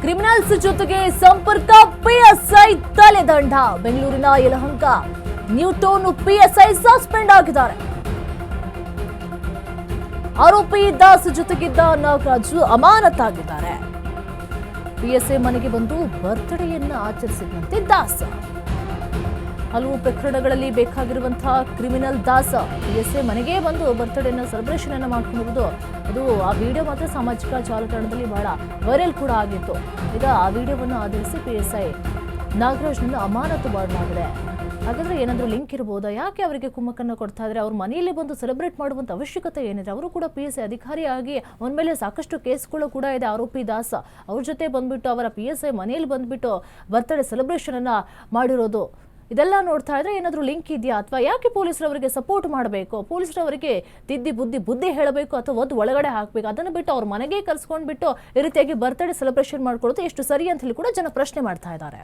Criminals ಜೊತೆಗೆ ಸಂಪರ್ಕ PSI ತಲೆದಂಡ. ಬೆಂಗಳೂರಿನ ಯಲಹಂಕ ನ್ಯೂಟೌನ್ ಪಿಎಸ್ಐ ಸಸ್ಪೆಂಡ್ ಆಗಿದ್ದಾರೆ. ಆರೋಪಿ ದಾಸ್ ಜೊತೆಗಿದ್ದ ನಾಗರಾಜು ಅಮಾನತಾಗಿದ್ದಾರೆ. ಪಿಎಸ್ಐ ಮನೆಗೆ ಬಂದು ಬರ್ತ್ಡೇಯನ್ನ ಆಚರಿಸಿದಂತೆ ದಾಸ್. ಹಲವು ಪ್ರಕರಣಗಳಲ್ಲಿ ಬೇಕಾಗಿರುವಂತಹ ಕ್ರಿಮಿನಲ್ ದಾಸ್ ಪಿಎಸ್ಐ ಮನೆಗೆ ಬಂದು ಬರ್ತ್ಡೇನ ಸೆಲೆಬ್ರೇಷನ್ ಅನ್ನು ಮಾಡ್ಕೊಂಡಿರುವುದು, ಅದು ಆ ವಿಡಿಯೋ ಮಾತ್ರ ಸಾಮಾಜಿಕ ಜಾಲತಾಣದಲ್ಲಿ ಬಹಳ ವೈರಲ್ ಕೂಡ ಆಗಿತ್ತು. ಈಗ ಆ ವಿಡಿಯೋವನ್ನು ಆಧರಿಸಿ ಪಿಎಸ್ಐ ನಾಗರಾಜ್ನನ್ನು ಅಮಾನತು ಮಾಡಲಾಗಿದೆ. ಹಾಗಾದ್ರೆ ಏನಾದರೂ ಲಿಂಕ್ ಇರಬಹುದಾ? ಯಾಕೆ ಅವರಿಗೆ ಕುಮ್ಮಕ್ಕನ್ನು ಕೊಡ್ತಾ ಇದ್ರೆ? ಅವ್ರ ಮನೆಯಲ್ಲಿ ಬಂದು ಸೆಲೆಬ್ರೇಟ್ ಮಾಡುವಂತ ಅವಶ್ಯಕತೆ ಏನಿದೆ? ಅವರು ಕೂಡ ಪಿಎಸ್ಐ ಅಧಿಕಾರಿಯಾಗಿ ಅವನ ಮೇಲೆ ಸಾಕಷ್ಟು ಕೇಸ್ಗಳು ಕೂಡ ಇದೆ. ಆರೋಪಿ ದಾಸ್ ಅವ್ರ ಜೊತೆ ಬಂದ್ಬಿಟ್ಟು ಅವರ ಪಿಎಸ್ಐ ಮನೆಯಲ್ಲಿ ಬಂದ್ಬಿಟ್ಟು ಬರ್ತ್ಡೇ ಸೆಲೆಬ್ರೇಷನ್ ಅನ್ನ ಮಾಡಿರೋದು, ಇದೆಲ್ಲ ನೋಡ್ತಾ ಇದ್ರೆ ಏನಾದರೂ ಲಿಂಕ್ ಇದೆಯಾ? ಅಥವಾ ಯಾಕೆ ಪೊಲೀಸರವರಿಗೆ ಸಪೋರ್ಟ್ ಮಾಡಬೇಕು? ಪೊಲೀಸರವರಿಗೆ ಬುದ್ಧಿ ಹೇಳಬೇಕು ಅಥವಾ ಒಂದು ಒಳಗಡೆ ಹಾಕಬೇಕು? ಅದನ್ನು ಬಿಟ್ಟು ಅವ್ರ ಮನೆಗೆ ಕರ್ಸ್ಕೊಂಡ್ಬಿಟ್ಟು ಈ ರೀತಿಯಾಗಿ ಬರ್ತ್ಡೇ ಸೆಲೆಬ್ರೇಷನ್ ಮಾಡ್ಕೊಳ್ಳೋದು ಎಷ್ಟು ಸರಿ ಅಂತ ಹೇಳಿ ಕೂಡ ಜನ ಪ್ರಶ್ನೆ ಮಾಡ್ತಾ ಇದ್ದಾರೆ.